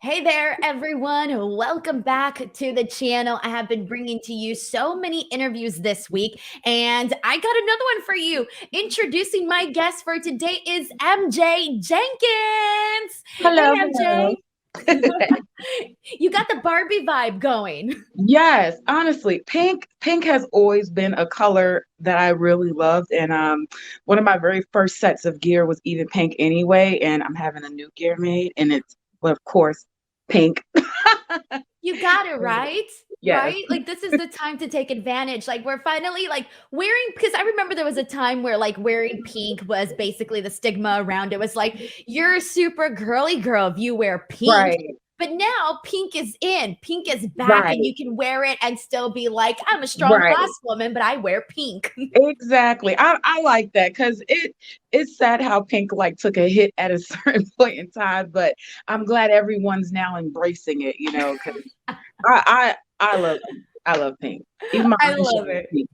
Hey there, everyone. Welcome back to the channel. I have been bringing to you so many interviews this week, and I got another one for you. Introducing my guest for today is MJ Jenkins. Hey, Hello, hello. MJ. You got the Barbie vibe going. Yes, honestly, pink has always been a color that I really loved, and one of my very first sets of gear was even pink anyway, and I'm having a new gear made, and it's, well, of course, pink. You got it right. Yes, Right? Like this is the time to take advantage. Like we're finally like wearing because I remember there was a time where like wearing pink was basically the stigma around it was like you're a super girly girl if you wear pink. right, But now pink is in, pink is back, and right, you can wear it and still be like, I'm a strong right. boss woman, but I wear pink. Exactly. I like that because it's sad how pink like took a hit at a certain point in time, but I'm glad everyone's now embracing it, because I love pink. I love pink. Even my I love eyeshadow is it. pink.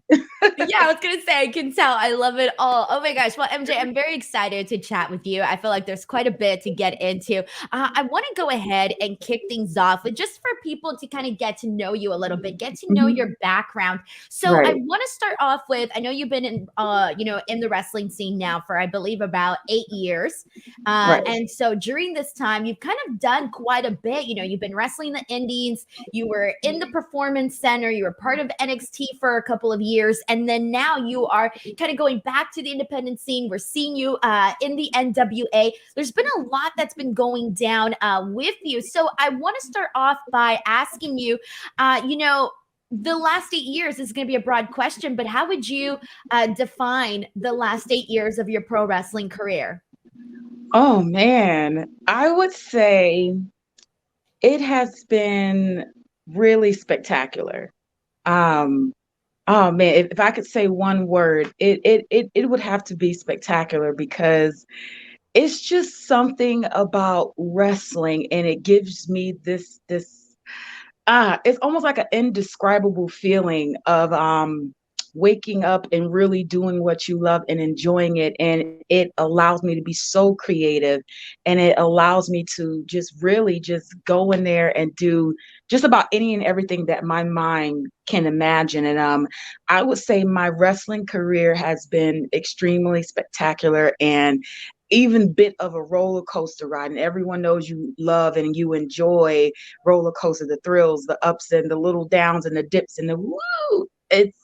Yeah, I was gonna say I can tell. I love it all. Oh my gosh. Well, MJ, I'm very excited to chat with you. I feel like there's quite a bit to get into. I want to go ahead and kick things off with just for people to kind of get to know you a little bit, get to know Mhm. your background. So I Right, want to start off with I know you've been in the wrestling scene now for I believe about 8 years. right, And so during this time, you've kind of done quite a bit. You've been wrestling the indies, you were in the performance center, you were part of NXT for a couple of years, and then now you are kind of going back to the independent scene. We're seeing you in the NWA. There's been a lot that's been going down with you. So I want to start off by asking you, the last 8 years is going to be a broad question, but how would you define the last 8 years of your pro wrestling career? oh man, I would say it has been really spectacular. Um, oh man, if I could say one word, it would have to be spectacular because it's just something about wrestling, and it gives me this it's almost like an indescribable feeling of waking up and really doing what you love and enjoying it, and it allows me to be so creative, and it allows me to just really just go in there and do just about any and everything that my mind can imagine. And I would say my wrestling career has been extremely spectacular and even bit of a roller coaster ride, and everyone knows you love and you enjoy roller coaster, the thrills, the ups and the little downs and the dips and the woo. It's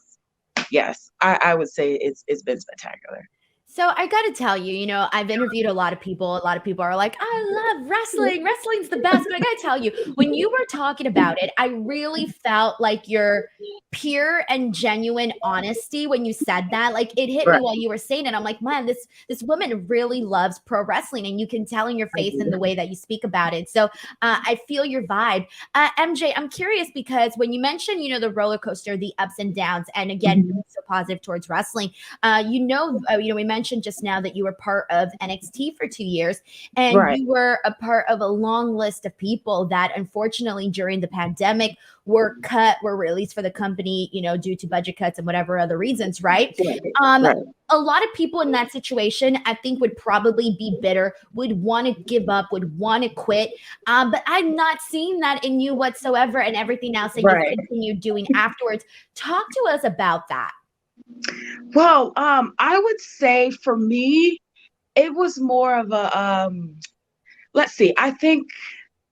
yes, I would say it's been spectacular. So I got to tell you, I've interviewed a lot of people. A lot of people are like, I love wrestling. Wrestling's the best. But I got to tell you, when you were talking about it, I really felt like your pure and genuine honesty when you said that. Like it hit me Right. while you were saying it. I'm like, man, this woman really loves pro wrestling, and you can tell in your I face and the do. way that you speak about it. So I feel your vibe. MJ, I'm curious because when you mentioned, the roller coaster, the ups and downs, and again, Mhm. being so positive towards wrestling. We mentioned just now that you were part of NXT for 2 years, and Right. you were a part of a long list of people that, unfortunately, during the pandemic, were released for the company, due to budget cuts and whatever other reasons, right? Right. Um, Right. a lot of people in that situation, I think, would probably be bitter, would want to give up, would want to quit. But I'm not seeing that in you whatsoever, and everything else that you've Right. continued doing afterwards. Talk to us about that. Well, I would say for me, it was more of a let's see, I think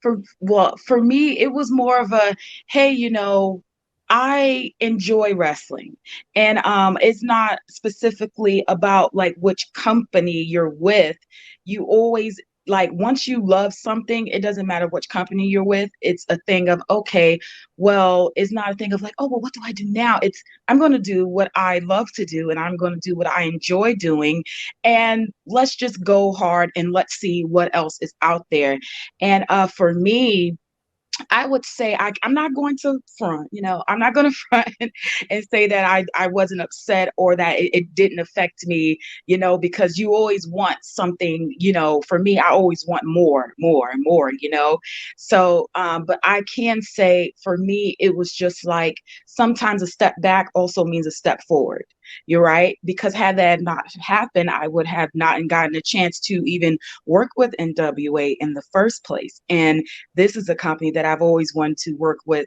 for me, it was more of a, hey, I enjoy wrestling. And it's not specifically about like which company you're with. You always like once you love something, it doesn't matter which company you're with. It's a thing of, okay, well, it's not a thing of like, oh, well, what do I do now? It's I'm going to do what I love to do, and I'm going to do what I enjoy doing, and let's just go hard and let's see what else is out there. And for me, I would say I'm not going to front, I'm not going to front and say that I wasn't upset or that it didn't affect me, because you always want something, for me, I always want more, more and more. So, but I can say for me, it was just like sometimes a step back also means a step forward. You're right. Because had that not happened, I would have not gotten a chance to even work with NWA in the first place. And this is a company that I've always wanted to work with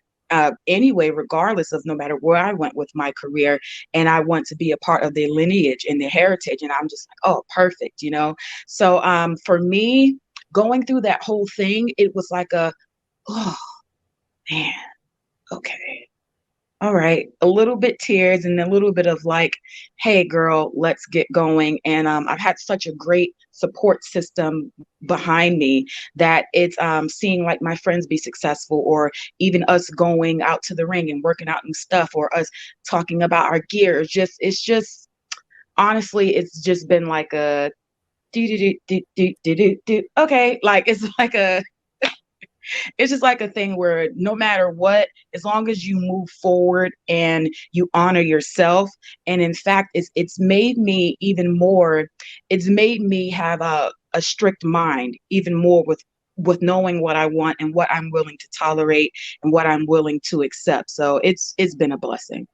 anyway, regardless of no matter where I went with my career. And I want to be a part of their lineage and their heritage. And I'm just like, oh, perfect, you know? So for me, going through that whole thing, it was like oh, man, okay. All right, a little bit tears and a little bit of like, hey girl, let's get going. And I've had such a great support system behind me that it's seeing like my friends be successful, or even us going out to the ring and working out and stuff, or us talking about our gear. It's just honestly, it's just been like a do do do do do do do. Okay, like it's just like a thing where no matter what, as long as you move forward and you honor yourself, and in fact, it's made me even more. It's made me have a strict mind even more with knowing what I want and what I'm willing to tolerate and what I'm willing to accept. So it's been a blessing.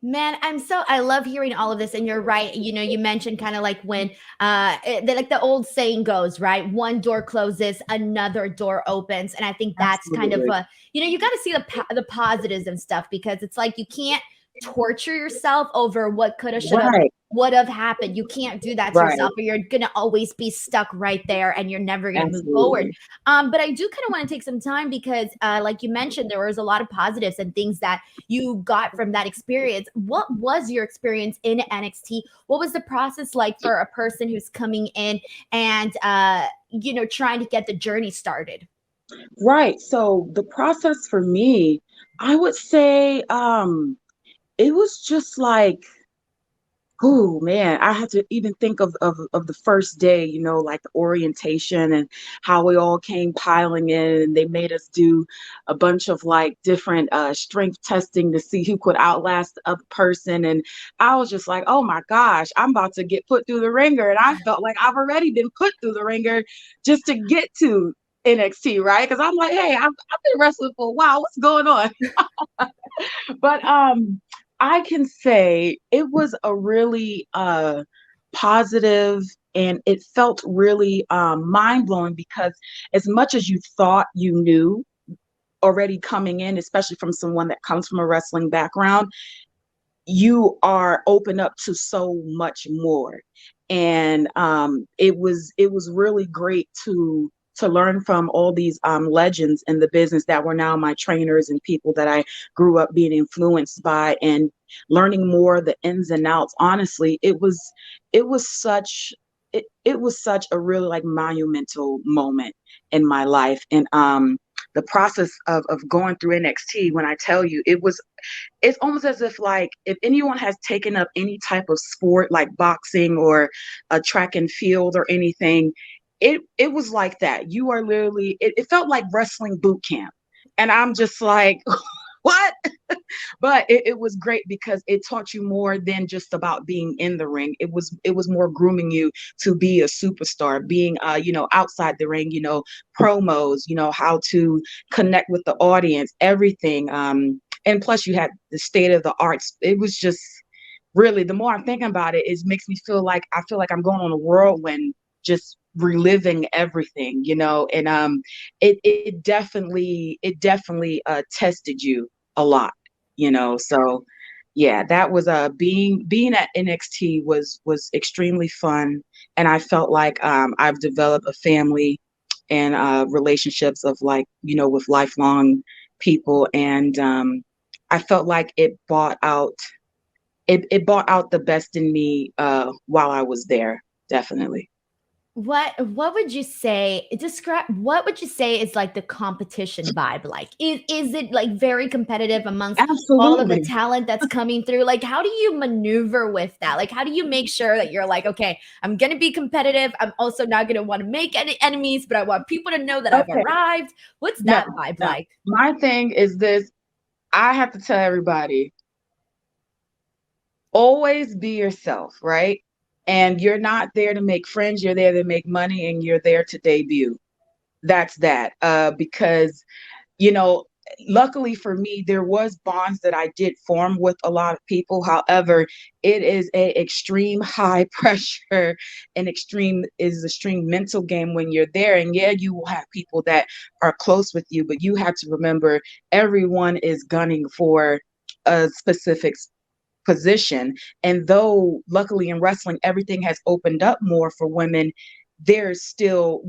Man, I love hearing all of this. And you're right. You know, you mentioned kind of like when like the old saying goes, right? One door closes, another door opens. And I think that's kind of Absolutely. you know, you got to see the positives and stuff, because it's like you can't torture yourself over what could have, should have, Right. would have happened. You can't do that to Right. yourself, or you're gonna always be stuck right there and you're never gonna move forward. Absolutely. But I do kind of want to take some time, because like you mentioned, there was a lot of positives and things that you got from that experience. What was your experience in NXT? What was the process like for a person who's coming in and you know, trying to get the journey started? Right. So the process for me, I would say it was just like, oh man, I had to even think of the first day, you know, like the orientation and how we all came piling in, and they made us do a bunch of like different strength testing to see who could outlast the other person. And I was just like, oh my gosh, I'm about to get put through the ringer. And I felt like I've already been put through the ringer just to get to NXT, right? Because I'm like, hey, I've been wrestling for a while. What's going on? But I can say it was a really positive, and it felt really mind-blowing, because as much as you thought you knew already coming in, especially from someone that comes from a wrestling background, you are open up to so much more. And it was really great to learn from all these legends in the business that were now my trainers and people that I grew up being influenced by, and learning more the ins and outs. Honestly, it was such a really like monumental moment in my life. And the process of going through NXT, when I tell you, it's almost as if like if anyone has taken up any type of sport like boxing or a track and field or anything, it was like that. You are literally, it felt like wrestling boot camp. And I'm just like, what? But it was great because it taught you more than just about being in the ring. It was more grooming you to be a superstar, being outside the ring, promos, how to connect with the audience, everything. And plus you had the state of the arts. It was just really, the more I'm thinking about it, it makes me feel like I feel like I'm going on a whirlwind, just reliving everything, and it definitely tested you a lot, so yeah, that was being at NXT was extremely fun. And I felt like I've developed a family and relationships of like, with lifelong people. And I felt like it brought out the best in me while I was there, definitely. What would you say, describe, what would you say is like the competition vibe like? Is it like very competitive amongst all of the Absolutely. talent that's coming through? Like, how do you maneuver with that? Like, how do you make sure that you're like, okay, I'm gonna be competitive, I'm also not gonna want to make any enemies, but I want people to know that I've Okay. arrived? What's No, that vibe no. like? My thing is this. I have to tell everybody, always be yourself, right? And you're not there to make friends, you're there to make money, and you're there to debut. That's that. Because, you know, luckily for me, there was bonds that I did form with a lot of people. However, it is a extreme high pressure and extreme mental game when you're there. And yeah, you will have people that are close with you, but you have to remember everyone is gunning for a specific position. And though luckily in wrestling, everything has opened up more for women, there's still,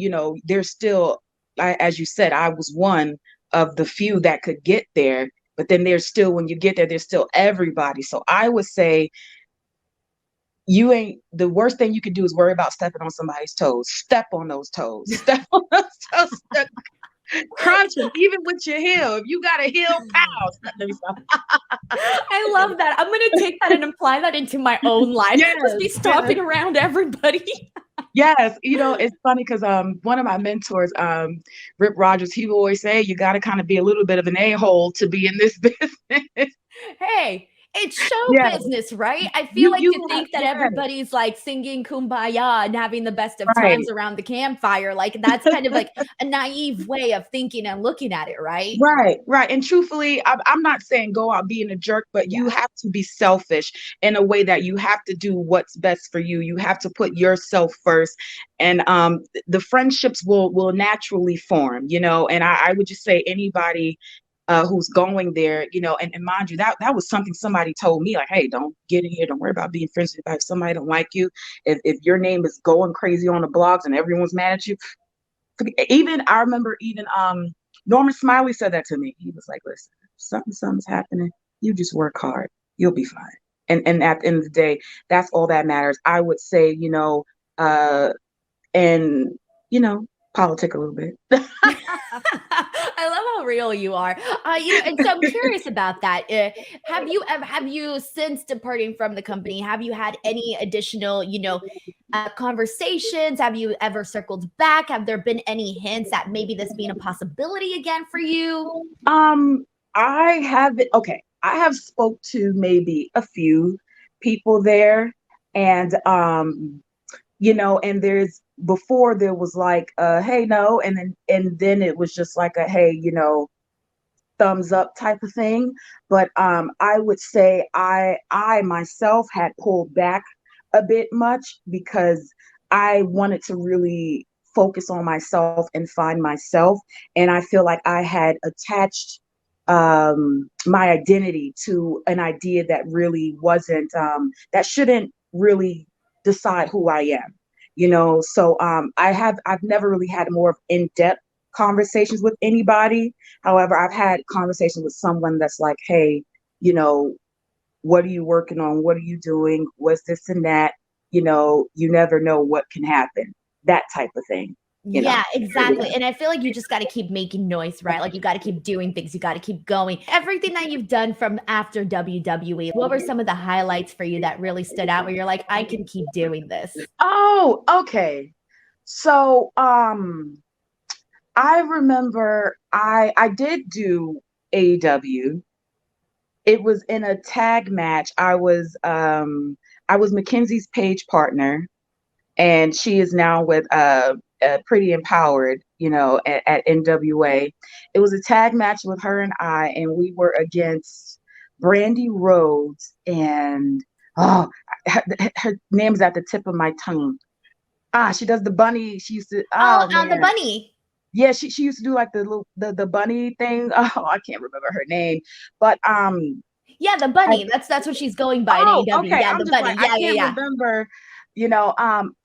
as you said, I was one of the few that could get there. But then there's still, when you get there, there's still everybody. So I would say the worst thing you could do is worry about stepping on somebody's toes. Step on those toes. Step on those toes. Crunch them, even with your heel. If you got a heel, pow. Let me stop. I love that. I'm gonna take that and apply that into my own life. Yes, Just be stomping around everybody. Yes, it's funny because one of my mentors, Rip Rogers, he would always say you got to kind of be a little bit of an a-hole to be in this business. Hey, it's show Yes, business, right? I feel like to think that yes, everybody's like singing Kumbaya and having the best of right, times around the campfire. Like that's kind of like a naive way of thinking and looking at it, right? right. And truthfully, I'm not saying go out being a jerk, but Yeah. you have to be selfish in a way that you have to do what's best for you. You have to put yourself first, and the friendships will naturally form. And I would just say anybody who's going there, and mind you, that was something somebody told me, like, hey, don't get in here, don't worry about being friends with anybody. If somebody don't like you, if your name is going crazy on the blogs and everyone's mad at you, even I remember even Norman Smiley said that to me. He was like, listen, something's happening, you just work hard, you'll be fine. And at the end of the day, that's all that matters. I would say, and politic a little bit. I love how real you are. And so I'm curious about that. Have you since departing from the company, have you had any additional, conversations? Have you ever circled back? Have there been any hints that maybe this being a possibility again for you? I haven't. Okay, I have spoke to maybe a few people there, and and before there was like hey, no, and then it was just like a hey, thumbs up type of thing. But I would say I myself had pulled back a bit much because I wanted to really focus on myself and find myself. And I feel like I had attached my identity to an idea that really wasn't, that shouldn't really decide who I am. So I've never really had more of in-depth conversations with anybody. However, I've had conversations with someone that's like, hey, what are you working on? What are you doing? What's this and that? You never know what can happen. That type of thing. Yeah, exactly. And I feel like you just got to keep making noise, right? Like you got to keep doing things. You got to keep going. Everything that you've done from after WWE, what were some of the highlights for you that really stood out where you're like, I can keep doing this? Oh, okay. So, I remember I did do AEW. It was in a tag match. I was Mackenzie's page partner, and she is now with Pretty Empowered, at NWA. It was a tag match with her and I, and we were against Brandy Rhodes and her name's at the tip of my tongue. She does the bunny. She used to. Oh The man. bunny. Yeah, she used to do like the little the bunny thing. Oh, I can't remember her name, but yeah, the bunny. That's what she's going by in AEW. Okay. Yeah, I'm the just bunny. like, I Yeah, can't yeah. remember.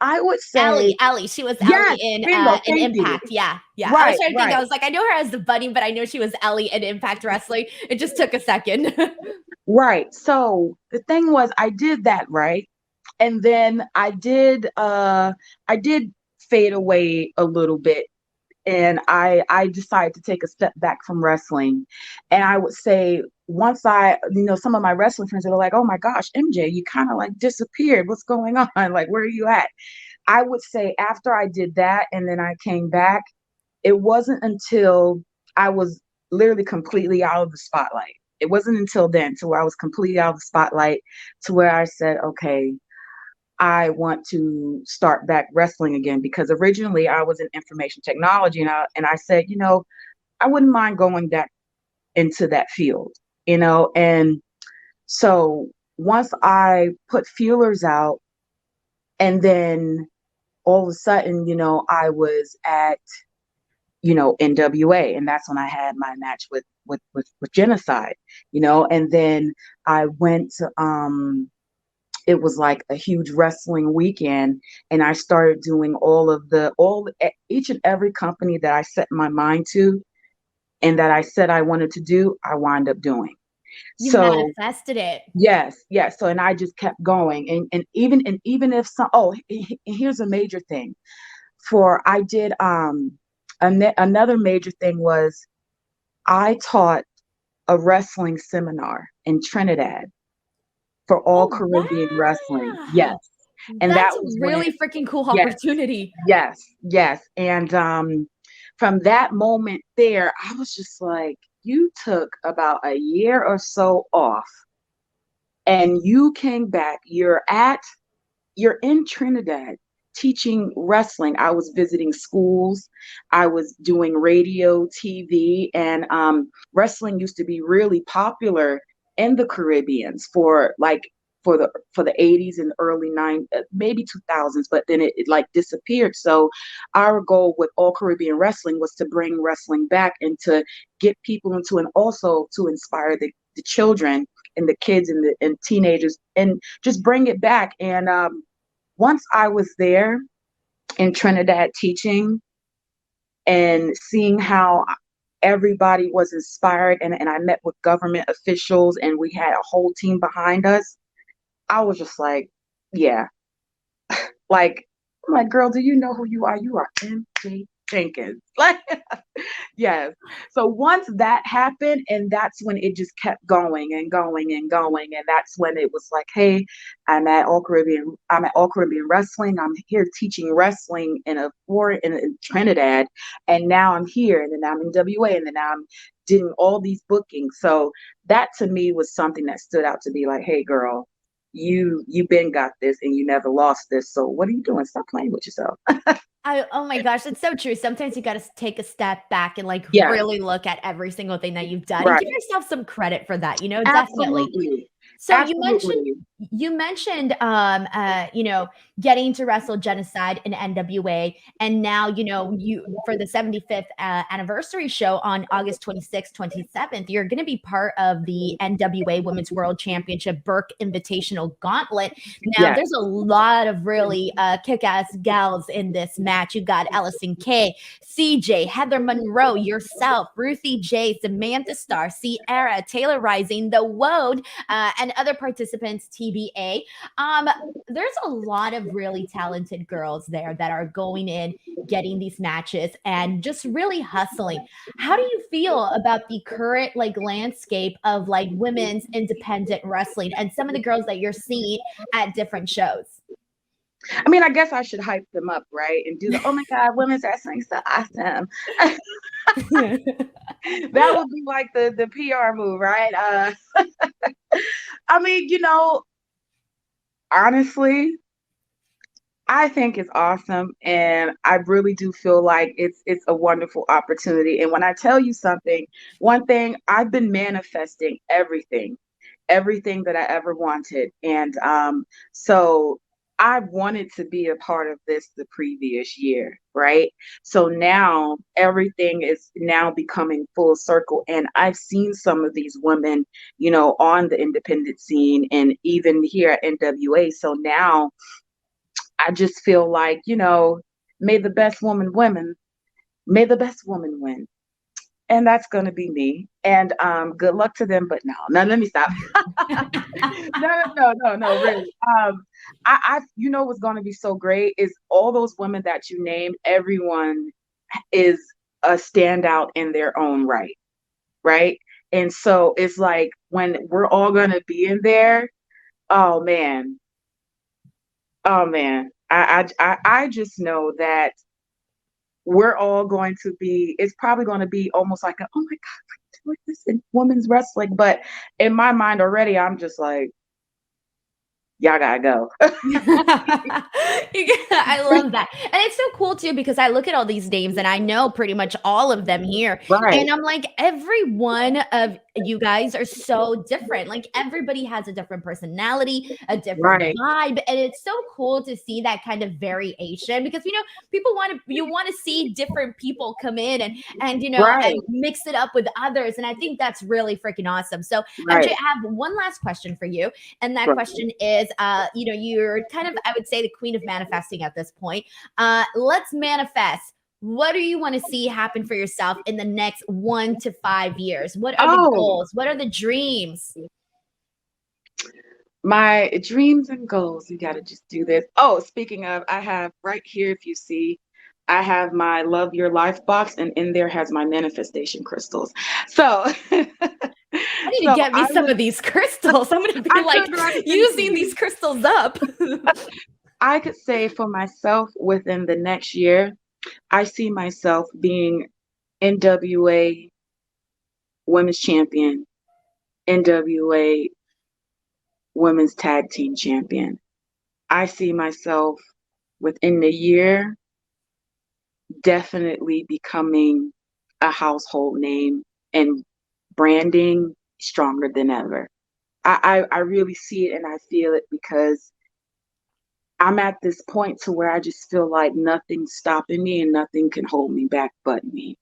I would say Allie. She was yes, Allie in bingo, in thank you. Impact. Yeah, yeah. I was Right, trying to think. right, I was like, I know her as the bunny, but I know she was Ellie in Impact Wrestling. It just took a second. right. So the thing was, I did that right, and then I did fade away a little bit, and I decided to take a step back from wrestling. And I would say once some of my wrestling friends were like, "Oh my gosh, MJ, you kind of like disappeared. What's going on? Like, where are you at?" I would say after I did that and then I came back, it wasn't until I was literally completely out of the spotlight. It wasn't until then to where I was completely out of the spotlight to where I said, okay, I want to start back wrestling again, because originally I was in information technology, and I said, I wouldn't mind going into that field, and so once I put feelers out, and then all of a sudden, I was at, NWA, and that's when I had my match with Genocide, and then I went to, it was like a huge wrestling weekend, and I started doing each and every company that I set my mind to and that I said I wanted to do, I wound up doing. You So manifested it. yes, yes. So, and I just kept going, and even if some, oh, here's a major thing. For I did another major thing was I taught a wrestling seminar in Trinidad for all Oh, Caribbean wrestling. Yes. wow. And that That's a was when, really freaking cool yes, opportunity. yes, yes. And from that moment there, I was just like, you took about a year or so off and you came back. You're in Trinidad teaching wrestling. I was visiting schools. I was doing radio, TV, and wrestling used to be really popular in the Caribbeans for the 80s and early 90s, maybe 2000s, but then it like disappeared. So our goal with All Caribbean Wrestling was to bring wrestling back and to get people into, and also to inspire the children and the kids and teenagers, and just bring it back. And once I was there in Trinidad teaching and seeing how everybody was inspired, and I met with government officials and we had a whole team behind us, I was just like, yeah, like, I'm like, girl, do you know who you are? You are MJ Jenkins. Like, yes. So once that happened, and that's when it just kept going and going and going. And that's when it was like, hey, I'm at All Caribbean Wrestling. I'm here teaching wrestling in Trinidad. And now I'm here, and then I'm in WA, and then I'm doing all these bookings. So that to me was something that stood out to be like, hey girl, you been got this and you never lost this. So what are you doing? Stop playing with yourself. Oh my gosh, it's so true. Sometimes you got to take a step back and like Yes, really look at every single thing that you've done and right. give yourself some credit for that, definitely. Absolutely. So Absolutely. you mentioned getting to wrestle Genocide in NWA, and now you for the 75th anniversary show on August 26th, 27th, you're going to be part of the NWA Women's World Championship Burke Invitational Gauntlet. Now Yes. there's a lot of really kick-ass gals in this match. You got Allison Kay, CJ, Heather Monroe, yourself, Ruthie J, Samantha Starr, Sierra, Taylor Rising, The Woad, and other participants, TBA. There's a lot of really talented girls there that are going in, getting these matches, and just really hustling. How do you feel about the current like landscape of like women's independent wrestling and some of the girls that you're seeing at different shows? I mean, I guess I should hype them up, right? And do the, oh my God, women's wrestling so awesome. That would be like the PR move, right? I mean, honestly, I think it's awesome, and I really do feel like it's a wonderful opportunity. And when I tell you something, one thing, I've been manifesting everything that I ever wanted, and so I wanted to be a part of this the previous year, right? So now everything is now becoming full circle, and I've seen some of these women, on the independent scene, and even here at NWA. So now I just feel like, may the best woman women, may the best woman win. And that's going to be me. And good luck to them. But no, no, let me stop. No, no, no, no, really. What's going to be so great is all those women that you named, everyone is a standout in their own right. Right. And so it's like when we're all going to be in there, oh man, oh man, I just know that we're all going to be, it's probably going to be almost like, oh my God, like this in women's wrestling. But in my mind already, I'm just like, y'all gotta go. I love that. And it's so cool too because I look at all these names and I know pretty much all of them here. Right, And I'm like, every one of you guys are so different. Like everybody has a different personality, a different right, vibe. And it's so cool to see that kind of variation because people you want to see different people come in and right, mix it up with others. And I think that's really freaking awesome. So MJ, right. I have one last question for you. And that Sure. question is, you're kind of, I would say, the queen of manifesting at this point. Let's manifest. What do you want to see happen for yourself in the next 1 to 5 years? What are the Oh, goals? What are the dreams? my dreams and goals. You got to just do this. Oh, speaking of, I have right here, if you see, I have my Love Your Life box, and in there has my manifestation crystals. So, I need to so get me I some would, of these crystals. I'm going to be I like could I could send it to using these you. crystals up. I could say for myself within the next year, I see myself being NWA Women's Champion, NWA Women's Tag Team Champion. I see myself within the year definitely becoming a household name and branding stronger than ever. I really see it and I feel it because I'm at this point to where I just feel like nothing's stopping me and nothing can hold me back but me,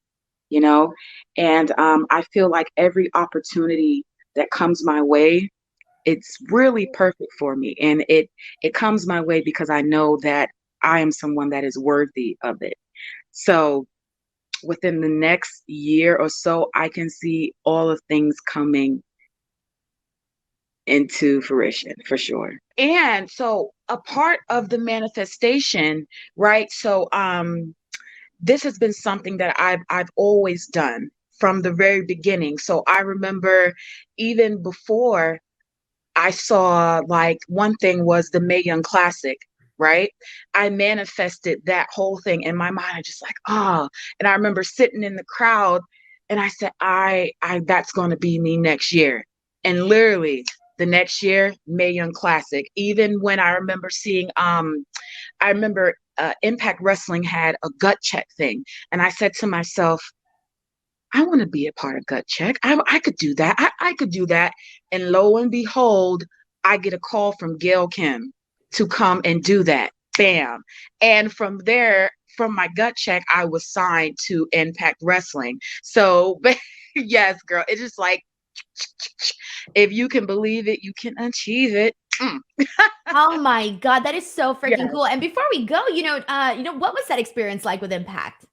you know? And I feel like every opportunity that comes my way, it's really perfect for me. And it comes my way because I know that I am someone that is worthy of it. So within the next year or so, I can see all of things coming into fruition for sure. And so a part of the manifestation, right? So this has been something that I've always done from the very beginning. So I remember even before I saw, like, one thing was the Mae Young Classic, right? I manifested that whole thing in my mind. I just like, oh, and I remember sitting in the crowd and I said, I that's gonna be me next year. And literally the next year, Mae Young Classic. Even when I remember seeing I remember Impact Wrestling had a gut check thing. And I said to myself, I want to be a part of Gut Check. I could do that. I could do that. And lo and behold, I get a call from Gail Kim to come and do that. Bam. And from there, from my gut check, I was signed to Impact Wrestling. So, yes, girl, it's just like, if you can believe it, you can achieve it. Mm. Oh my God, that is so freaking Yes. cool. And before we go, what was that experience like with Impact?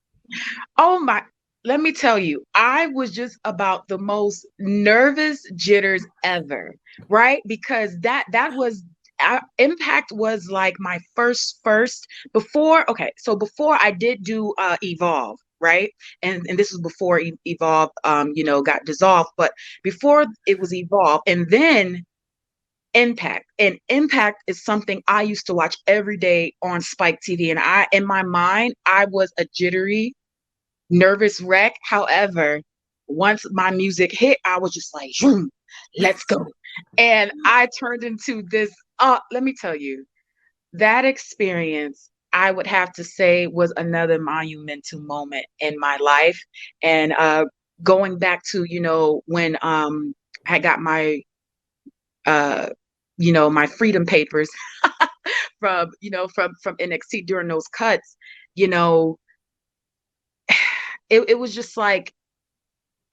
Oh my, let me tell you, I was just about the most nervous jitters ever, right? Because that was Impact was like my first before. Okay, so before I did do Evolve, right? And this was before Evolve got dissolved, but before it was Evolve, and then Impact. And Impact is something I used to watch every day on Spike TV. And I, in my mind, I was a jittery nervous wreck. However, once my music hit, I was just like, "Zoom, let's go." And I turned into this. Let me tell you, that experience, I would have to say, was another monumental moment in my life. And going back to, when I got my, my freedom papers from NXT during those cuts, you know, it was just like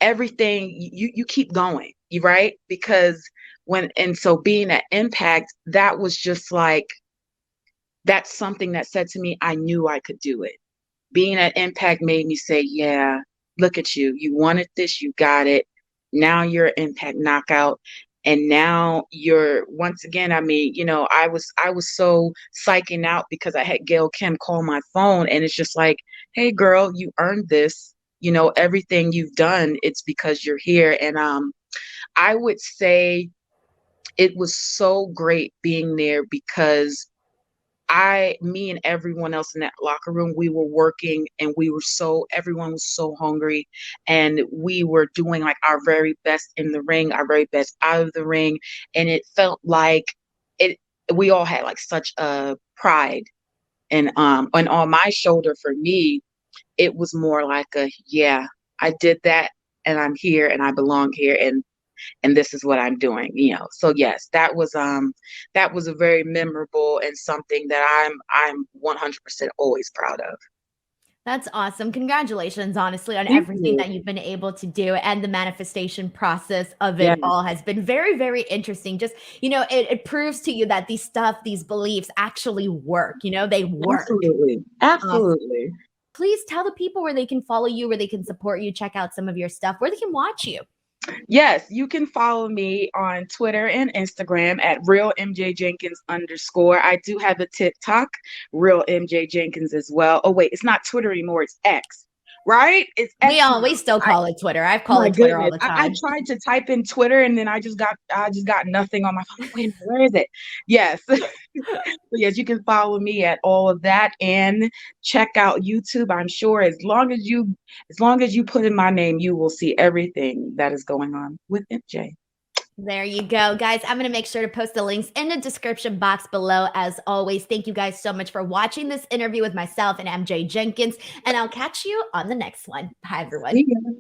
everything you keep going, you right? Because so being at Impact, that was just like that's something that said to me, I knew I could do it. Being at Impact made me say, yeah, look at you. You wanted this, you got it. Now you're an Impact knockout. And now you're once again, I mean, I was so psyching out because I had Gail Kim call my phone and it's just like, hey girl, you earned this. Everything you've done, it's because you're here. And I would say it was so great being there because me and everyone else in that locker room, we were working and everyone was so hungry and we were doing like our very best in the ring, our very best out of the ring. And it felt like we all had like such a pride and on my shoulder. For me, it was more like a, yeah, I did that and I'm here and I belong here and this is what I'm doing, So yes, that was a very memorable and something that I'm 100% always proud of. That's awesome. Congratulations, honestly, on Thank everything you. that you've been able to do. And the manifestation process of Yeah, it all has been very, very interesting. Just, it proves to you that these beliefs actually work. They work. absolutely. Awesome. Absolutely. Please tell the people where they can follow you, where they can support you, check out some of your stuff, where they can watch you. Yes, you can follow me on Twitter and Instagram at real MJ Jenkins _. I do have a TikTok, real MJ Jenkins as well. Oh wait, it's not Twitter anymore, it's X. Right? It's We X now. always still call it Twitter. I've called My it Twitter all goodness. the I time. tried to type in Twitter and then I just got nothing on my phone. Wait a minute, where is it? Yes. So yes, you can follow me at all of that and check out YouTube. I'm sure as long as you put in my name, you will see everything that is going on with MJ. There you go, guys. I'm going to make sure to post the links in the description box below. As always, thank you guys so much for watching this interview with myself and MJ Jenkins, and I'll catch you on the next one. Bye, everyone. See ya.